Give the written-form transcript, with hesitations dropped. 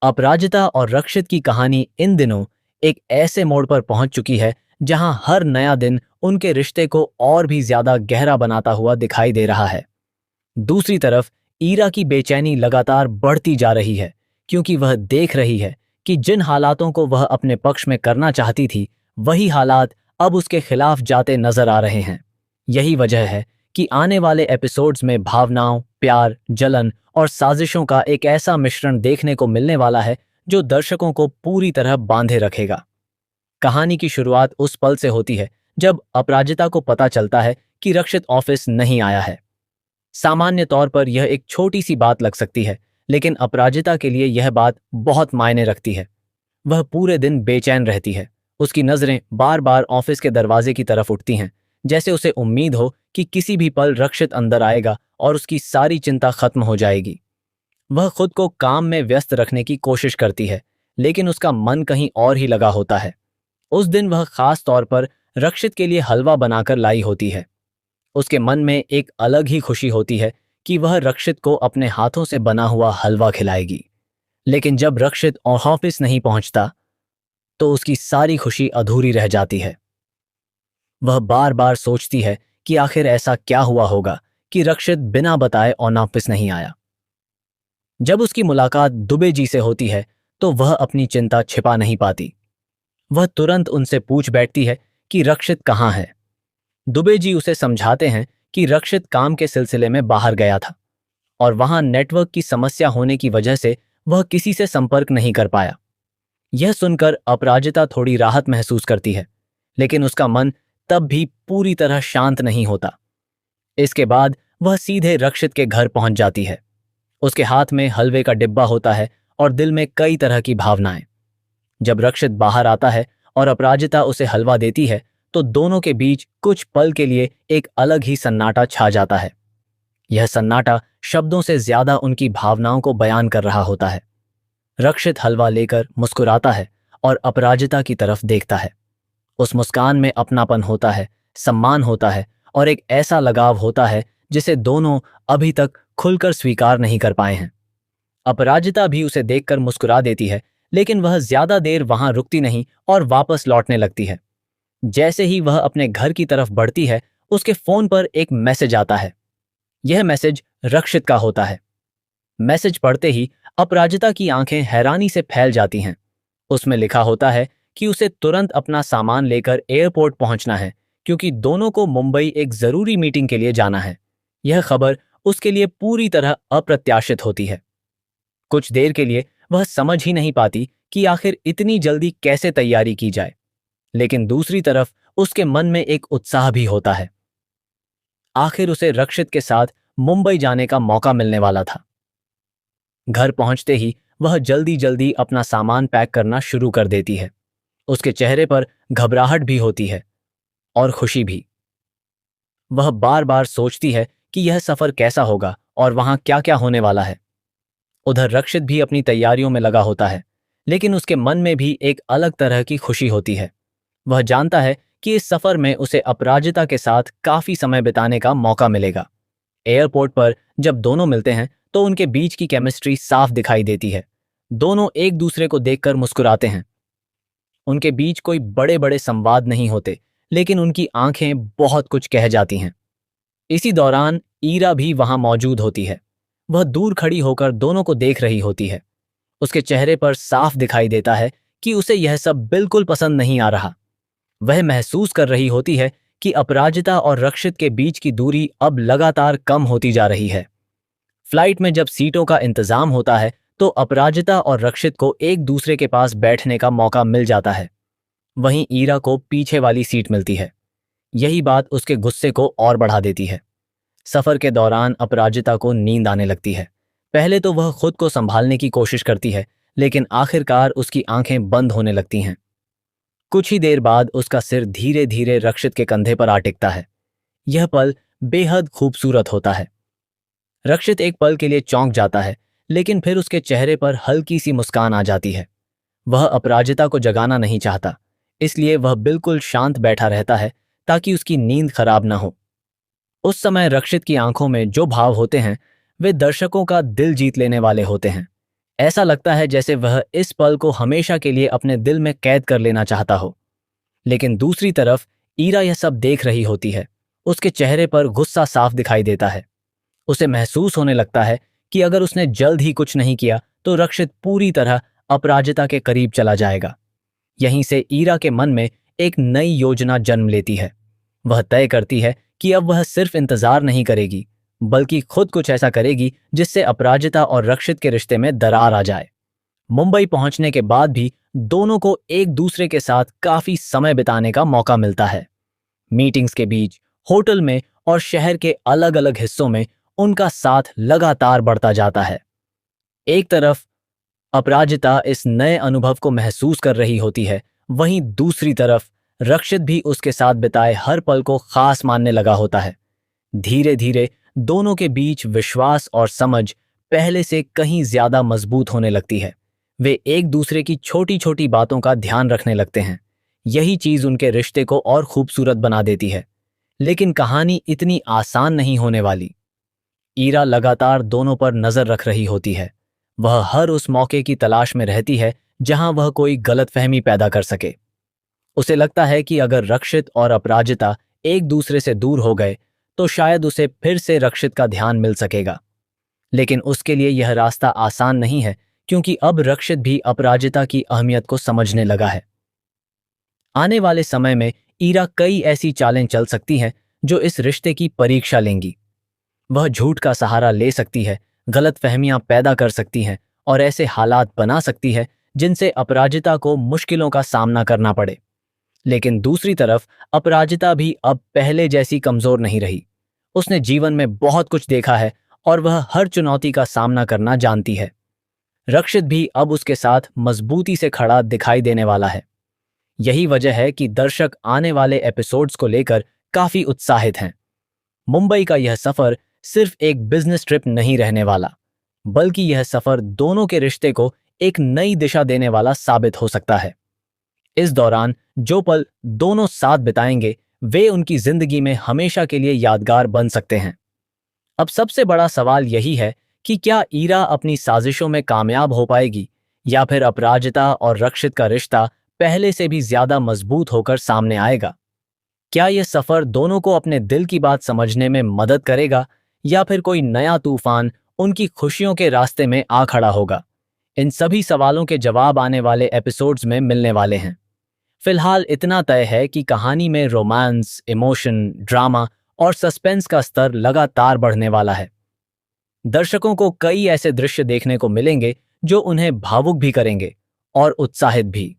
अपराजिता और रक्षित की कहानी इन दिनों एक ऐसे मोड़ पर पहुंच चुकी है जहां हर नया दिन उनके रिश्ते को और भी ज्यादा गहरा बनाता हुआ दिखाई दे रहा है। दूसरी तरफ ईरा की बेचैनी लगातार बढ़ती जा रही है क्योंकि वह देख रही है कि जिन हालातों को वह अपने पक्ष में करना चाहती थी वही हालात अब उसके खिलाफ जाते नजर आ रहे हैं। यही वजह है कि आने वाले एपिसोड्स में भावनाओं, प्यार, जलन और साजिशों का एक ऐसा मिश्रण देखने को मिलने वाला है जो दर्शकों को पूरी तरह बांधे रखेगा। कहानी की शुरुआत उस पल से होती है जब अपराजिता को पता चलता है कि रक्षित ऑफिस नहीं आया है। सामान्य तौर पर यह एक छोटी सी बात लग सकती है, लेकिन अपराजिता के लिए यह बात बहुत मायने रखती है। वह पूरे दिन बेचैन रहती है। उसकी नजरें बार बार ऑफिस के दरवाजे की तरफ उठती हैं, जैसे उसे उम्मीद हो कि किसी भी पल रक्षित अंदर आएगा और उसकी सारी चिंता खत्म हो जाएगी। वह खुद को काम में व्यस्त रखने की कोशिश करती है, लेकिन उसका मन कहीं और ही लगा होता है। उस दिन वह खास तौर पर रक्षित के लिए हलवा बनाकर लाई होती है। उसके मन में एक अलग ही खुशी होती है कि वह रक्षित को अपने हाथों से बना हुआ हलवा खिलाएगी। लेकिन जब रक्षित ऑफिस नहीं पहुंचता तो उसकी सारी खुशी अधूरी रह जाती है। वह बार बार सोचती है कि आखिर ऐसा क्या हुआ होगा कि रक्षित बिना बताए ऑफिस नहीं आया। जब उसकी मुलाकात दुबे जी से होती है तो वह अपनी चिंता छिपा नहीं पाती। वह तुरंत उनसे पूछ बैठती है कि रक्षित कहाँ है। दुबे जी उसे समझाते हैं कि रक्षित काम के सिलसिले में बाहर गया था और वहां नेटवर्क की समस्या होने की वजह से वह किसी से संपर्क नहीं कर पाया। यह सुनकर अपराजिता थोड़ी राहत महसूस करती है, लेकिन उसका मन तब भी पूरी तरह शांत नहीं होता। इसके बाद वह सीधे रक्षित के घर पहुंच जाती है। उसके हाथ में हलवे का डिब्बा होता है और दिल में कई तरह की भावनाएं। जब रक्षित बाहर आता है और अपराजिता उसे हलवा देती है तो दोनों के बीच कुछ पल के लिए एक अलग ही सन्नाटा छा जाता है। यह सन्नाटा शब्दों से ज्यादा उनकी भावनाओं को बयान कर रहा होता है। रक्षित हलवा लेकर मुस्कुराता है और अपराजिता की तरफ देखता है। उस मुस्कान में अपनापन होता है, सम्मान होता है और एक ऐसा लगाव होता है जिसे दोनों अभी तक खुलकर स्वीकार नहीं कर पाए हैं। अपराजिता भी उसे देखकर मुस्कुरा देती है, लेकिन वह ज्यादा देर वहां रुकती नहीं और वापस लौटने लगती है। जैसे ही वह अपने घर की तरफ बढ़ती है, उसके फोन पर एक मैसेज आता है। यह मैसेज रक्षित का होता है। मैसेज पढ़ते ही अपराजिता की आंखें हैरानी से फैल जाती हैं। उसमें लिखा होता है कि उसे तुरंत अपना सामान लेकर एयरपोर्ट पहुंचना है क्योंकि दोनों को मुंबई एक जरूरी मीटिंग के लिए जाना है। यह खबर उसके लिए पूरी तरह अप्रत्याशित होती है। कुछ देर के लिए वह समझ ही नहीं पाती कि आखिर इतनी जल्दी कैसे तैयारी की जाए, लेकिन दूसरी तरफ उसके मन में एक उत्साह भी होता है। आखिर उसे रक्षित के साथ मुंबई जाने का मौका मिलने वाला था। घर पहुंचते ही वह जल्दी जल्दी अपना सामान पैक करना शुरू कर देती है। उसके चेहरे पर घबराहट भी होती है और खुशी भी। वह बार बार सोचती है कि यह सफर कैसा होगा और वहां क्या क्या होने वाला है। उधर रक्षित भी अपनी तैयारियों में लगा होता है, लेकिन उसके मन में भी एक अलग तरह की खुशी होती है। वह जानता है कि इस सफर में उसे अपराजिता के साथ काफी समय बिताने का मौका मिलेगा। एयरपोर्ट पर जब दोनों मिलते हैं तो उनके बीच की केमिस्ट्री साफ दिखाई देती है। दोनों एक दूसरे को देखकर मुस्कुराते हैं। उनके बीच कोई बड़े बड़े संवाद नहीं होते, लेकिन उनकी आंखें बहुत कुछ कह जाती हैं। इसी दौरान ईरा भी वहां मौजूद होती है। वह दूर खड़ी होकर दोनों को देख रही होती है। उसके चेहरे पर साफ दिखाई देता है कि उसे यह सब बिल्कुल पसंद नहीं आ रहा। वह महसूस कर रही होती है कि अपराजिता और रक्षित के बीच की दूरी अब लगातार कम होती जा रही है। फ्लाइट में जब सीटों का इंतजाम होता है तो अपराजिता और रक्षित को एक दूसरे के पास बैठने का मौका मिल जाता है। वहीं ईरा को पीछे वाली सीट मिलती है। यही बात उसके गुस्से को और बढ़ा देती है। सफर के दौरान अपराजिता को नींद आने लगती है। पहले तो वह खुद को संभालने की कोशिश करती है, लेकिन आखिरकार उसकी आंखें बंद होने लगती हैं। कुछ ही देर बाद उसका सिर धीरे धीरे रक्षित के कंधे पर आ टिकता है। यह पल बेहद खूबसूरत होता है। रक्षित एक पल के लिए चौंक जाता है, लेकिन फिर उसके चेहरे पर हल्की सी मुस्कान आ जाती है। वह अपराजिता को जगाना नहीं चाहता, इसलिए वह बिल्कुल शांत बैठा रहता है ताकि उसकी नींद खराब न हो। उस समय रक्षित की आंखों में जो भाव होते हैं वे दर्शकों का दिल जीत लेने वाले होते हैं। ऐसा लगता है जैसे वह इस पल को हमेशा के लिए अपने दिल में कैद कर लेना चाहता हो। लेकिन दूसरी तरफ ईरा यह सब देख रही होती है। उसके चेहरे पर गुस्सा साफ दिखाई देता है। उसे महसूस होने लगता है कि अगर उसने जल्द ही कुछ नहीं किया तो रक्षित पूरी तरह अपराजिता के करीब चला जाएगा। यहीं से ईरा के मन में एक नई योजना जन्म लेती है। वह तय करती है कि अब वह सिर्फ इंतजार नहीं करेगी, बल्कि खुद कुछ ऐसा करेगी जिससे अपराजिता और रक्षित के रिश्ते में दरार आ जाए। मुंबई पहुंचने के बाद भी दोनों को एक दूसरे के साथ काफी समय बिताने का मौका मिलता है। मीटिंग्स के बीच, होटल में और शहर के अलग अलग हिस्सों में उनका साथ लगातार बढ़ता जाता है। एक तरफ अपराजिता इस नए अनुभव को महसूस कर रही होती है, वहीं दूसरी तरफ रक्षित भी उसके साथ बिताए हर पल को खास मानने लगा होता है। धीरे धीरे दोनों के बीच विश्वास और समझ पहले से कहीं ज्यादा मजबूत होने लगती है। वे एक दूसरे की छोटी छोटी बातों का ध्यान रखने लगते हैं। यही चीज उनके रिश्ते को और खूबसूरत बना देती है। लेकिन कहानी इतनी आसान नहीं होने वाली। ईरा लगातार दोनों पर नजर रख रही होती है। वह हर उस मौके की तलाश में रहती है जहां वह कोई गलतफहमी पैदा कर सके। उसे लगता है कि अगर रक्षित और अपराजिता एक दूसरे से दूर हो गए तो शायद उसे फिर से रक्षित का ध्यान मिल सकेगा। लेकिन उसके लिए यह रास्ता आसान नहीं है, क्योंकि अब रक्षित भी अपराजिता की अहमियत को समझने लगा है। आने वाले समय में ईरा कई ऐसी चालें चल सकती हैं जो इस रिश्ते की परीक्षा लेंगी। वह झूठ का सहारा ले सकती है, गलतफहमियां पैदा कर सकती हैं और ऐसे हालात बना सकती है जिनसे अपराजिता को मुश्किलों का सामना करना पड़े। लेकिन दूसरी तरफ अपराजिता भी अब पहले जैसी कमजोर नहीं रही। उसने जीवन में बहुत कुछ देखा है और वह हर चुनौती का सामना करना जानती है। रक्षित भी अब उसके साथ मजबूती से खड़ा दिखाई देने वाला है। यही वजह है कि दर्शक आने वाले एपिसोड्स को लेकर काफी उत्साहित हैं। मुंबई का यह सफर सिर्फ एक बिजनेस ट्रिप नहीं रहने वाला, बल्कि यह सफर दोनों के रिश्ते को एक नई दिशा देने वाला साबित हो सकता है। इस दौरान जो पल दोनों साथ बिताएंगे वे उनकी जिंदगी में हमेशा के लिए यादगार बन सकते हैं। अब सबसे बड़ा सवाल यही है कि क्या ईरा अपनी साजिशों में कामयाब हो पाएगी, या फिर अपराजिता और रक्षित का रिश्ता पहले से भी ज्यादा मजबूत होकर सामने आएगा। क्या यह सफर दोनों को अपने दिल की बात समझने में मदद करेगा, या फिर कोई नया तूफान उनकी खुशियों के रास्ते में आ खड़ा होगा। इन सभी सवालों के जवाब आने वाले एपिसोड्स में मिलने वाले हैं। फिलहाल इतना तय है कि कहानी में रोमांस, इमोशन, ड्रामा और सस्पेंस का स्तर लगातार बढ़ने वाला है। दर्शकों को कई ऐसे दृश्य देखने को मिलेंगे जो उन्हें भावुक भी करेंगे और उत्साहित भी।